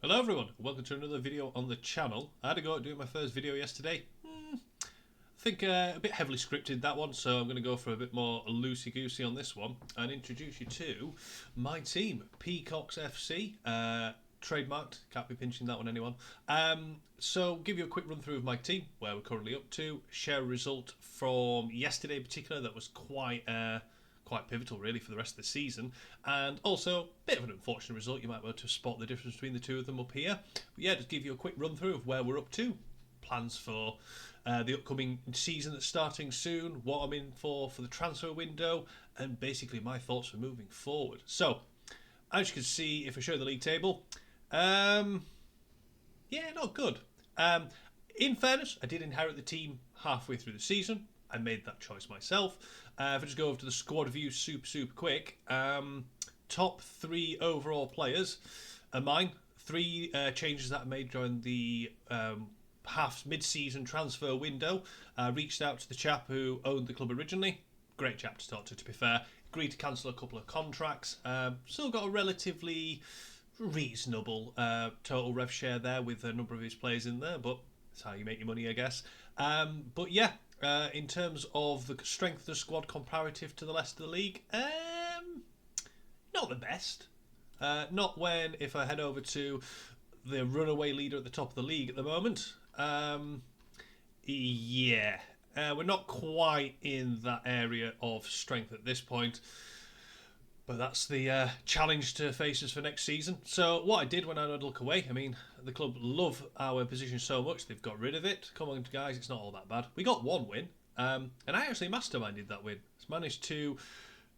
Hello everyone, welcome to another video on the channel. I had to go out doing my first video yesterday. I think a bit heavily scripted that one, so I'm going to go for a bit more loosey-goosey on this one and introduce you to my team, Peacocks FC. Trademarked, can't be pinching that one anyone. So give you a quick run through of my team, where we're currently up to, share a result from yesterday in particular that was quite pivotal really for the rest of the season, and also a bit of an unfortunate result. You might be able to spot the difference between the two of them up here. But yeah, just give you a quick run through of where we're up to, plans for the upcoming season that's starting soon, what I'm in for the transfer window, and basically my thoughts for moving forward. So as you can see, if I show the league table, yeah, not good. In fairness, I did inherit the team halfway through the season. I made that choice myself. If I just go over to the squad view super quick, top three overall players are mine. Three changes that I made during the mid-season transfer window. Reached out to the chap who owned the club originally. Great chap to talk to be fair. Agreed to cancel a couple of contracts. Still got a relatively reasonable total rev share there with a number of his players in there, but that's how you make your money, I guess. But yeah, in terms of the strength of the squad comparative to the rest of the league, not the best. Not when, if I head over to the runaway leader at the top of the league at the moment, yeah, we're not quite in that area of strength at this point. But that's the challenge to face us for next season. So what I did when I had a look away, I mean, the club love our position so much, they've got rid of it. Come on, guys, it's not all that bad. We got one win, and I actually masterminded that win. Managed to,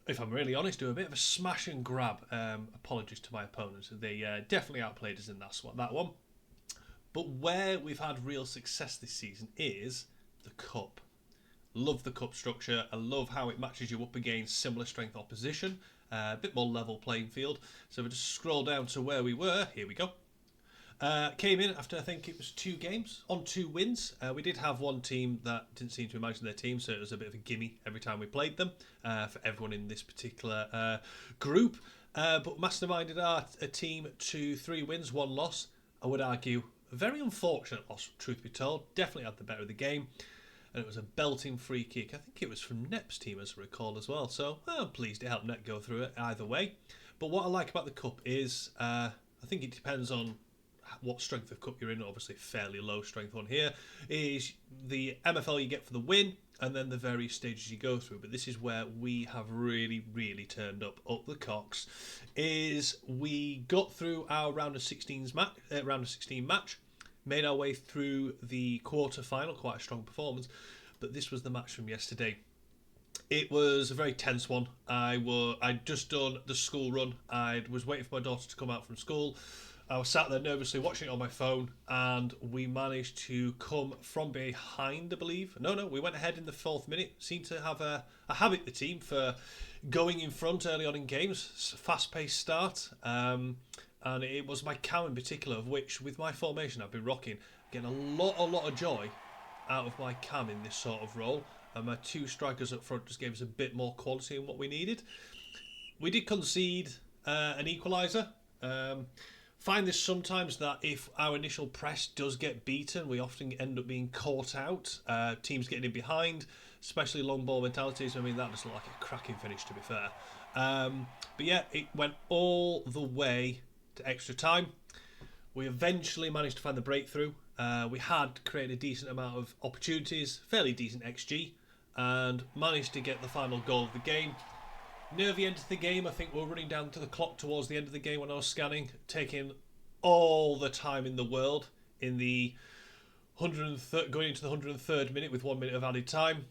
if I'm really honest, do a bit of a smash and grab. Apologies to my opponents. They definitely outplayed us in that one. But where we've had real success this season is the Cup. Love the Cup structure. I love how it matches you up against similar strength opposition. A bit more level playing field. So if we just scroll down to where we were, here we go. Came in after I think it was 2 games on 2 wins. We did have one team that didn't seem to imagine their team, so it was a bit of a gimme every time we played them for everyone in this particular group. But masterminded a team to 3 wins, 1 loss. I would argue a very unfortunate loss, truth be told. Definitely had the better of the game. And it was a belting free kick. I think it was from Nep's team, as I recall, as well. So I'm pleased it helped Nep go through it either way. But what I like about the Cup is I think it depends on what strength of Cup you're in. Obviously, fairly low strength one here. Is the MFL you get for the win, and then the various stages you go through. But this is where we have really turned up the cocks. Is we got through our round of 16 match. Made our way through the quarter-final, quite a strong performance, but this was the match from yesterday. It was a very tense one. I'd just done the school run. I was waiting for my daughter to come out from school. I was sat there nervously watching it on my phone, and we managed to come from behind, I believe. No, we went ahead in the 4th minute. Seemed to have a habit, the team, for going in front early on in games. Fast-paced start. And it was my cam in particular, of which, with my formation I've been rocking, getting a lot of joy out of my cam in this sort of role. And my 2 strikers up front just gave us a bit more quality in what we needed. We did concede an equaliser. Find this sometimes that if our initial press does get beaten, we often end up being caught out. Teams getting in behind, especially long ball mentalities. I mean, that just looked like a cracking finish, to be fair. But yeah, it went all the way to extra time. We eventually managed to find the breakthrough. We had created a decent amount of opportunities, fairly decent XG, and managed to get the final goal of the game. Nervy end of the game. I think we were running down to the clock towards the end of the game when I was scanning, taking all the time in the world in the going into the 103rd minute with 1 minute of added time.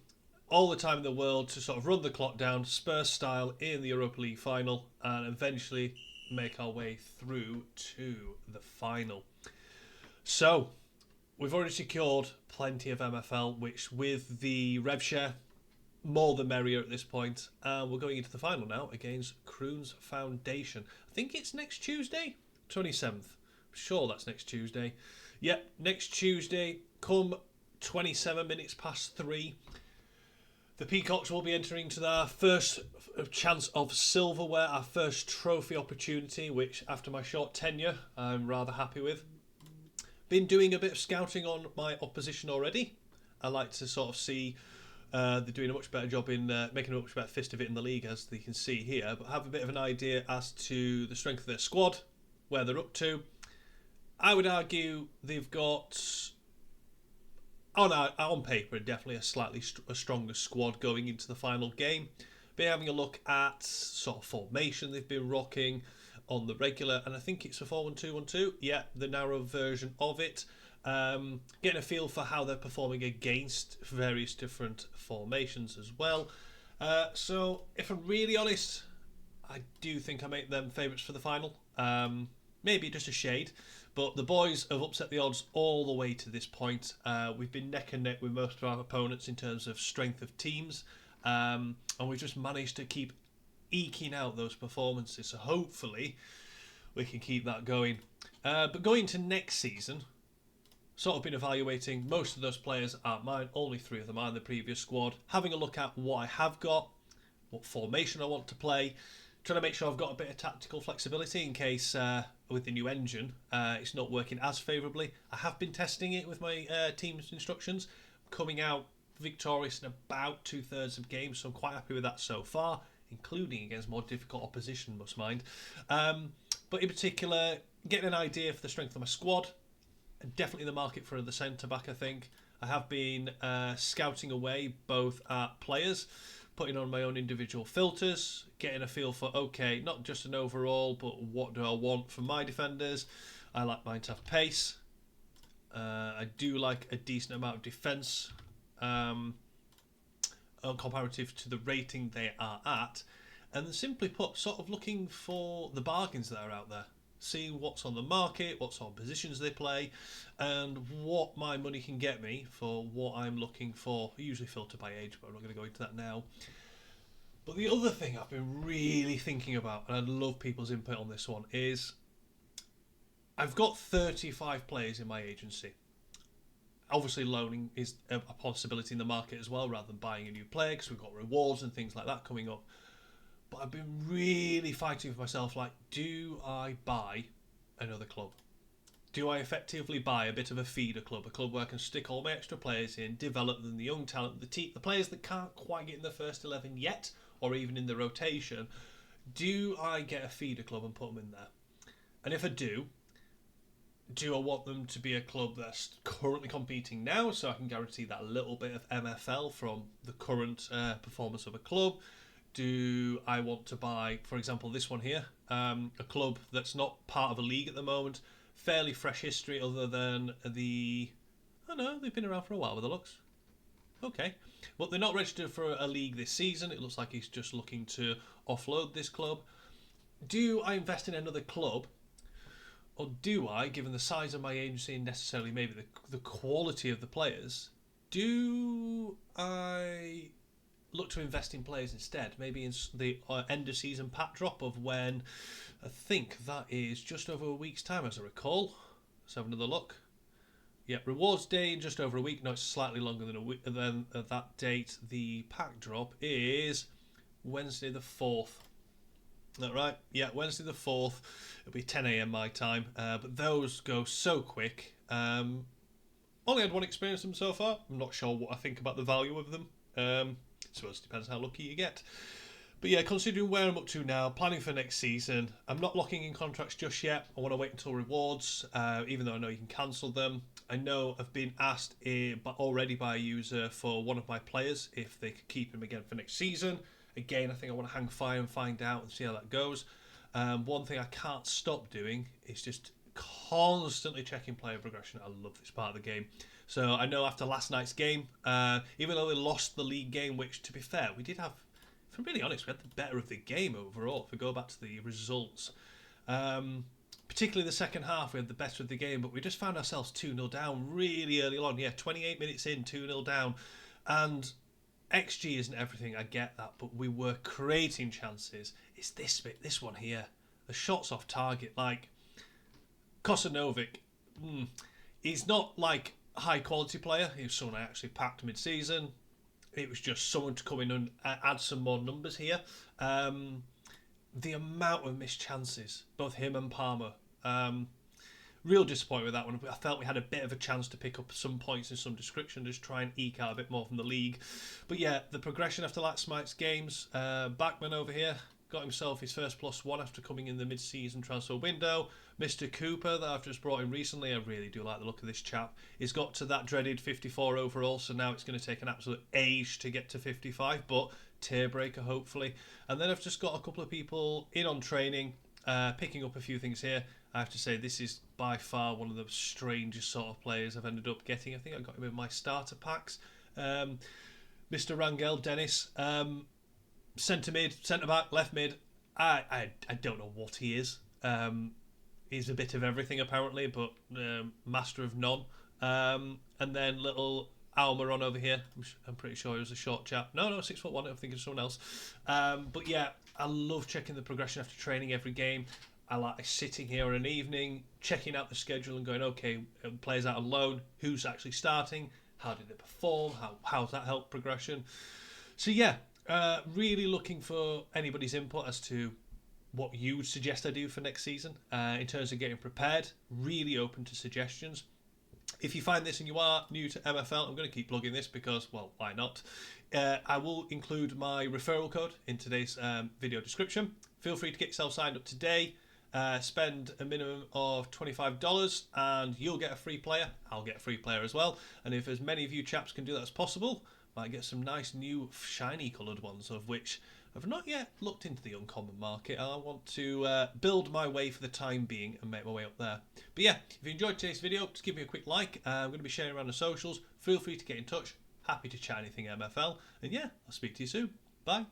All the time in the world to sort of run the clock down, Spurs style, in the Europa League final, and eventually make our way through to the final. So we've already secured plenty of MFL, which with the rev share, more the merrier at this point. And we're going into the final now against Kroon's Foundation. I think it's next Tuesday, 27th. I'm sure that's next Tuesday. Yep, next Tuesday, come 27 minutes past 3. The Peacocks will be entering to their first chance of silverware, our first trophy opportunity, which after my short tenure, I'm rather happy with. Been doing a bit of scouting on my opposition already. I like to sort of see they're doing a much better job in making a much better fist of it in the league, as you can see here, but have a bit of an idea as to the strength of their squad, where they're up to. I would argue they've got, on paper, definitely a slightly stronger squad going into the final game. Been having a look at sort of formation they've been rocking on the regular, and I think it's a 4-1-2-1-2. Yeah, the narrow version of it. Getting a feel for how they're performing against various different formations as well. So, if I'm really honest, I do think I make them favourites for the final. Maybe just a shade. But the boys have upset the odds all the way to this point. We've been neck and neck with most of our opponents in terms of strength of teams. And we've just managed to keep eking out those performances. So hopefully we can keep that going. But going into next season, sort of been evaluating. Most of those players aren't mine. Only 3 of them are in the previous squad. Having a look at what I have got, what formation I want to play. Trying to make sure I've got a bit of tactical flexibility in case with the new engine it's not working as favourably. I have been testing it with my team's instructions, coming out victorious in about 2/3 of games, so I'm quite happy with that so far, including against more difficult opposition, must mind. But in particular, getting an idea for the strength of my squad. Definitely in the market for the centre back, I think. I have been scouting away both at players, putting on my own individual filters, getting a feel for, okay, not just an overall, but what do I want from my defenders. I like mine to have pace. I do like a decent amount of defence comparative to the rating they are at. And simply put, sort of looking for the bargains that are out there. Seeing what's on the market, what sort of positions they play, and what my money can get me for what I'm looking for. I usually filter by age, but I'm not going to go into that now. But the other thing I've been really thinking about, and I'd love people's input on this one, is I've got 35 players in my agency. Obviously, loaning is a possibility in the market as well, rather than buying a new player, because we've got rewards and things like that coming up. But I've been really fighting with myself, like, do I buy another club? Do I effectively buy a bit of a feeder club, a club where I can stick all my extra players in, develop them, the young talent, the players that can't quite get in the first 11 yet, or even in the rotation? Do I get a feeder club and put them in there? And if I do I want them to be a club that's currently competing now, so I can guarantee that little bit of MFL from the current performance of a club? Do I want to buy, for example, this one here, a club that's not part of a league at the moment, fairly fresh history other than the... Oh no, they've been around for a while with the looks. Okay. But they're not registered for a league this season. It looks like he's just looking to offload this club. Do I invest in another club? Or do I, given the size of my agency and necessarily maybe the quality of the players, do I look to invest in players instead? Maybe in the end of season pack drop of when, I think that is just over a week's time as I recall. Let's have another look. Yeah, rewards day in just over a week. No, it's slightly longer than a week than that date. The pack drop is Wednesday the 4th. Is that right? Yeah, Wednesday the 4th. It'll be 10 a.m. my time. But those go so quick. Only had one experience of them so far. I'm not sure what I think about the value of them. So it depends how lucky you get. But yeah, considering where I'm up to now, planning for next season, I'm not locking in contracts just yet. I want to wait until rewards, even though I know you can cancel them. I know I've been asked already by a user for one of my players if they could keep him again for next season. Again, I think I want to hang fire and find out and see how that goes. One thing I can't stop doing is just constantly checking player progression. I love this part of the game. So I know after last night's game, even though we lost the league game, which to be fair, we did have, if I'm really honest, we had the better of the game overall, if we go back to the results. Particularly the second half, we had the better of the game, but we just found ourselves 2-0 down really early on. Yeah, 28 minutes in, 2-0 down. And XG isn't everything, I get that, but we were creating chances. It's this bit, this one here. The shots off target, like Kosanovic, he's not like a high quality player. He was someone I actually packed mid-season. it was just someone to come in and add some more numbers here. The amount of missed chances, both him and Palmer. Real disappointed with that one. I felt we had a bit of a chance to pick up some points in some description, just try and eke out a bit more from the league. But yeah, the progression after last night's games. Backman over here got himself his first +1 after coming in the mid-season transfer window. Mr. Cooper, that I've just brought in recently, I really do like the look of this chap. He's got to that dreaded 54 overall, so now it's going to take an absolute age to get to 55, but tier breaker hopefully. And then I've just got a couple of people in on training, picking up a few things here. I have to say, this is by far one of the strangest sort of players I've ended up getting. I think I got him in my starter packs. Mr. Rangel, Dennis, centre mid, centre back, left mid. I don't know what he is. He's a bit of everything apparently, but master of none. And then little Almiron over here. I'm pretty sure he was a short chap. No, 6'1". I'm thinking of someone else. But yeah, I love checking the progression after training every game. I like sitting here in an evening, checking out the schedule and going, okay, players out on loan, who's actually starting, how did they perform, how's that helped progression. So yeah, really looking for anybody's input as to what you would suggest I do for next season in terms of getting prepared. Really open to suggestions. If you find this and you are new to MFL, I'm going to keep plugging this because, well, why not? I will include my referral code in today's video description. Feel free to get yourself signed up today. Spend a minimum of $25 and you'll get a free player. I'll get a free player as well. And if as many of you chaps can do that as possible, might get some nice new shiny coloured ones, of which I've not yet looked into the uncommon market. I want to build my way for the time being and make my way up there. But yeah, if you enjoyed today's video, just give me a quick like. I'm going to be sharing around the socials. Feel free to get in touch. Happy to chat anything MFL. And yeah, I'll speak to you soon. Bye.